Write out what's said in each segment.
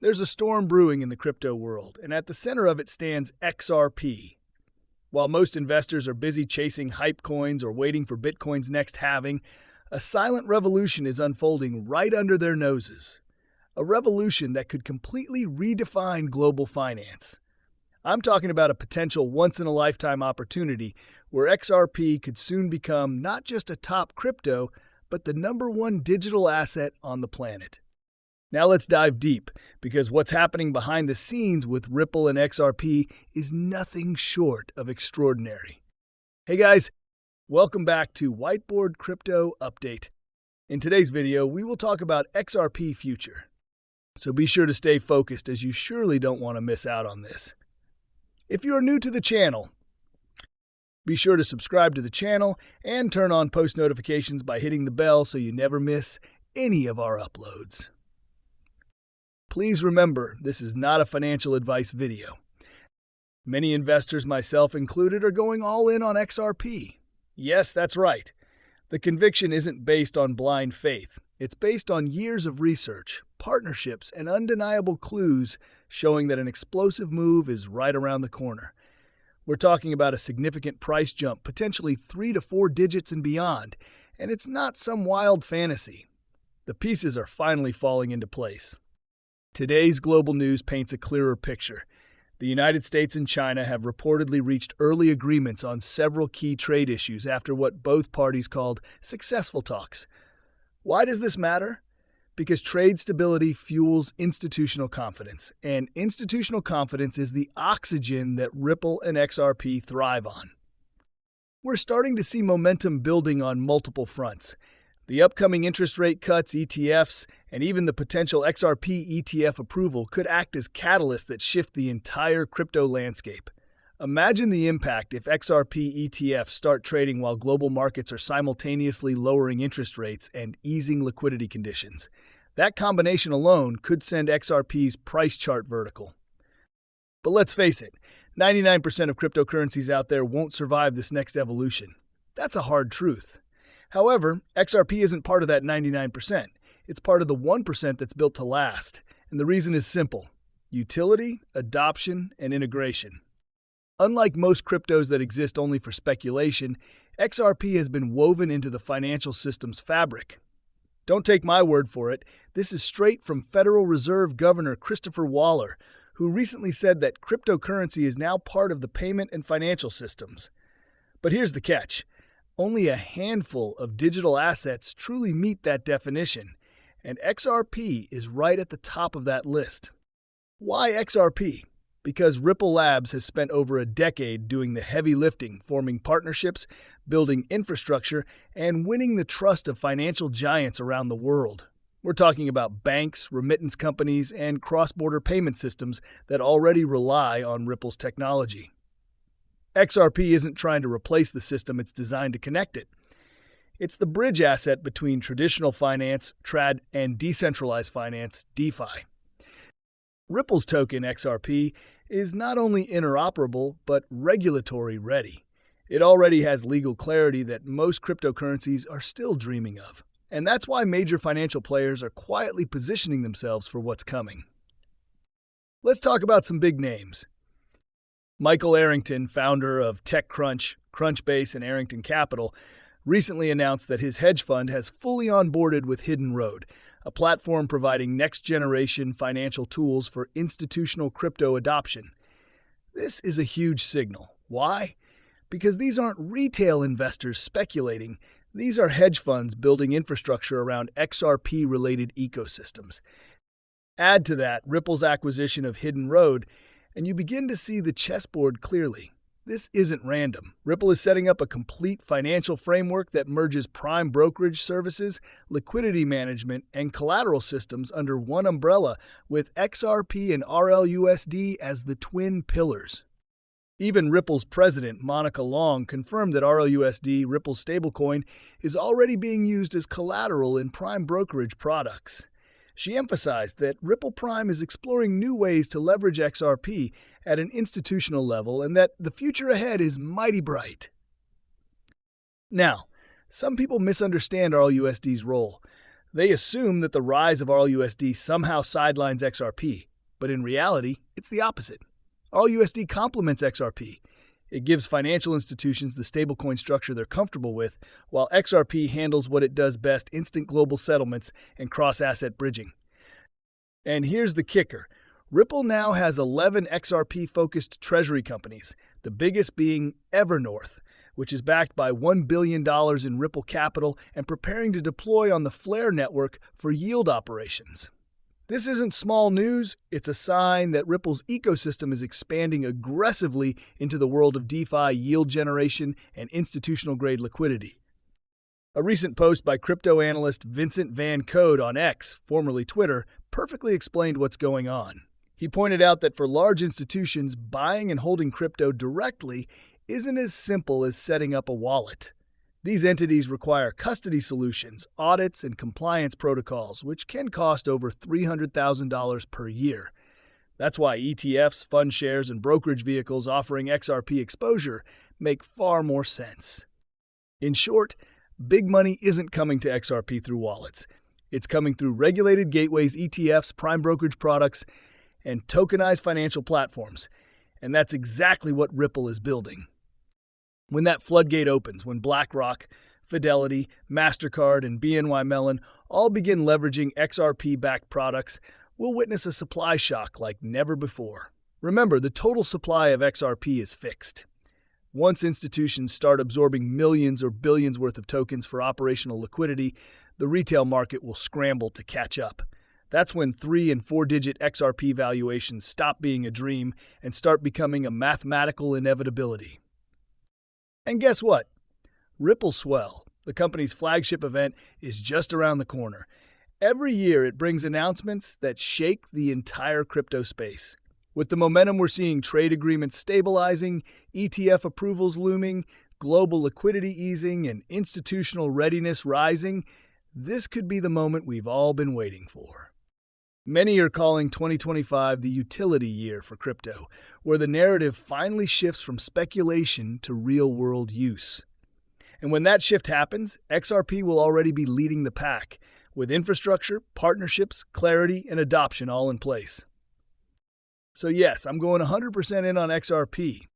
There's a storm brewing in the crypto world, and at the center of it stands XRP. While most investors are busy chasing hype coins or waiting for Bitcoin's next halving, a silent revolution is unfolding right under their noses. A revolution that could completely redefine global finance. I'm talking about a potential once-in-a-lifetime opportunity where XRP could soon become not just a top crypto, but the #1 digital asset on the planet. Now let's dive deep, because what's happening behind the scenes with Ripple and XRP is nothing short of extraordinary. Hey guys, welcome back to Whiteboard Crypto Update. In today's video, we will talk about XRP Future. So be sure to stay focused, as you surely don't want to miss out on this. If you are new to the channel, be sure to subscribe to the channel and turn on post notifications by hitting the bell so you never miss any of our uploads. Please remember, this is not a financial advice video. Many investors, myself included, are going all in on XRP. Yes, that's right. The conviction isn't based on blind faith. It's based on years of research, partnerships, and undeniable clues showing that an explosive move is right around the corner. We're talking about a significant price jump, potentially 3 to 4 digits and beyond, and it's not some wild fantasy. The pieces are finally falling into place. Today's global news paints a clearer picture. The United States and China have reportedly reached early agreements on several key trade issues after what both parties called successful talks. Why does this matter? Because trade stability fuels institutional confidence, and institutional confidence is the oxygen that Ripple and XRP thrive on. We're starting to see momentum building on multiple fronts. The upcoming interest rate cuts, ETFs, and even the potential XRP ETF approval could act as catalysts that shift the entire crypto landscape. Imagine the impact if XRP ETFs start trading while global markets are simultaneously lowering interest rates and easing liquidity conditions. That combination alone could send XRP's price chart vertical. But let's face it, 99% of cryptocurrencies out there won't survive this next evolution. That's a hard truth. However, XRP isn't part of that 99%. It's part of the 1% that's built to last. And the reason is simple: utility, adoption, and integration. Unlike most cryptos that exist only for speculation, XRP has been woven into the financial system's fabric. Don't take my word for it. This is straight from Federal Reserve Governor Christopher Waller, who recently said that cryptocurrency is now part of the payment and financial systems. But here's the catch. Only a handful of digital assets truly meet that definition, and XRP is right at the top of that list. Why XRP? Because Ripple Labs has spent over a decade doing the heavy lifting, forming partnerships, building infrastructure, and winning the trust of financial giants around the world. We're talking about banks, remittance companies, and cross-border payment systems that already rely on Ripple's technology. XRP isn't trying to replace the system, it's designed to connect it. It's the bridge asset between traditional finance, trad, and decentralized finance, DeFi. Ripple's token, XRP, is not only interoperable, but regulatory ready. It already has legal clarity that most cryptocurrencies are still dreaming of. And that's why major financial players are quietly positioning themselves for what's coming. Let's talk about some big names. Michael Arrington, founder of TechCrunch, Crunchbase, and Arrington Capital, recently announced that his hedge fund has fully onboarded with Hidden Road, a platform providing next-generation financial tools for institutional crypto adoption. This is a huge signal. Why? Because these aren't retail investors speculating. These are hedge funds building infrastructure around XRP-related ecosystems. Add to that Ripple's acquisition of Hidden Road, and you begin to see the chessboard clearly. This isn't random. Ripple is setting up a complete financial framework that merges prime brokerage services, liquidity management, and collateral systems under one umbrella, with XRP and RLUSD as the twin pillars. Even Ripple's president, Monica Long, confirmed that RLUSD, Ripple's stablecoin, is already being used as collateral in prime brokerage products. She emphasized that Ripple Prime is exploring new ways to leverage XRP at an institutional level and that the future ahead is mighty bright. Now, some people misunderstand RLUSD's role. They assume that the rise of RLUSD somehow sidelines XRP. But in reality, it's the opposite. AllUSD complements XRP. It gives financial institutions the stablecoin structure they're comfortable with, while XRP handles what it does best: instant global settlements and cross-asset bridging. And here's the kicker. Ripple now has 11 XRP-focused treasury companies, the biggest being Evernorth, which is backed by $1 billion in Ripple capital and preparing to deploy on the Flare network for yield operations. This isn't small news, it's a sign that Ripple's ecosystem is expanding aggressively into the world of DeFi, yield generation, and institutional-grade liquidity. A recent post by crypto analyst Vincent Van Code on X, formerly Twitter, perfectly explained what's going on. He pointed out that for large institutions, buying and holding crypto directly isn't as simple as setting up a wallet. These entities require custody solutions, audits, and compliance protocols, which can cost over $300,000 per year. That's why ETFs, fund shares, and brokerage vehicles offering XRP exposure make far more sense. In short, big money isn't coming to XRP through wallets. It's coming through regulated gateways, ETFs, prime brokerage products, and tokenized financial platforms. And that's exactly what Ripple is building. When that floodgate opens, when BlackRock, Fidelity, MasterCard, and BNY Mellon all begin leveraging XRP-backed products, we'll witness a supply shock like never before. Remember, the total supply of XRP is fixed. Once institutions start absorbing millions or billions worth of tokens for operational liquidity, the retail market will scramble to catch up. That's when 3- and 4-digit XRP valuations stop being a dream and start becoming a mathematical inevitability. And guess what? Ripple Swell, the company's flagship event, is just around the corner. Every year it brings announcements that shake the entire crypto space. With the momentum we're seeing, trade agreements stabilizing, ETF approvals looming, global liquidity easing, and institutional readiness rising, this could be the moment we've all been waiting for. Many are calling 2025 the utility year for crypto, where the narrative finally shifts from speculation to real-world use. And when that shift happens, XRP will already be leading the pack, with infrastructure, partnerships, clarity, and adoption all in place. So yes, I'm going 100% in on XRP,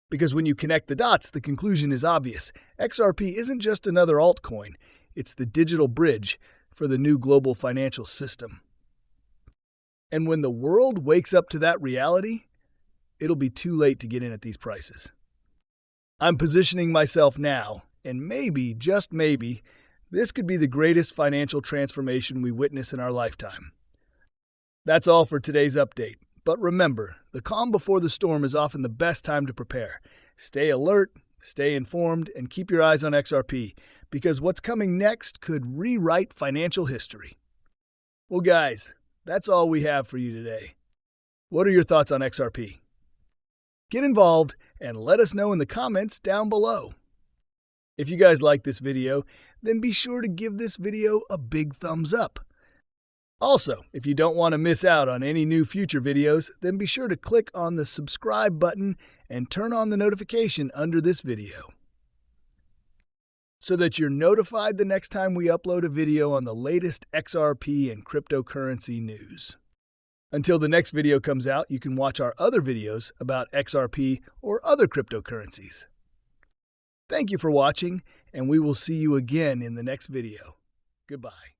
because when you connect the dots, the conclusion is obvious. XRP isn't just another altcoin, it's the digital bridge for the new global financial system. And when the world wakes up to that reality, it'll be too late to get in at these prices. I'm positioning myself now, and maybe, just maybe, this could be the greatest financial transformation we witness in our lifetime. That's all for today's update. But remember, the calm before the storm is often the best time to prepare. Stay alert, stay informed, and keep your eyes on XRP, because what's coming next could rewrite financial history. Well, guys, that's all we have for you today. What are your thoughts on XRP? Get involved and let us know in the comments down below. If you guys like this video, then be sure to give this video a big thumbs up. Also, if you don't want to miss out on any new future videos, then be sure to click on the subscribe button and turn on the notification under this video, so that you're notified the next time we upload a video on the latest XRP and cryptocurrency news. Until the next video comes out, you can watch our other videos about XRP or other cryptocurrencies. Thank you for watching, and we will see you again in the next video. Goodbye.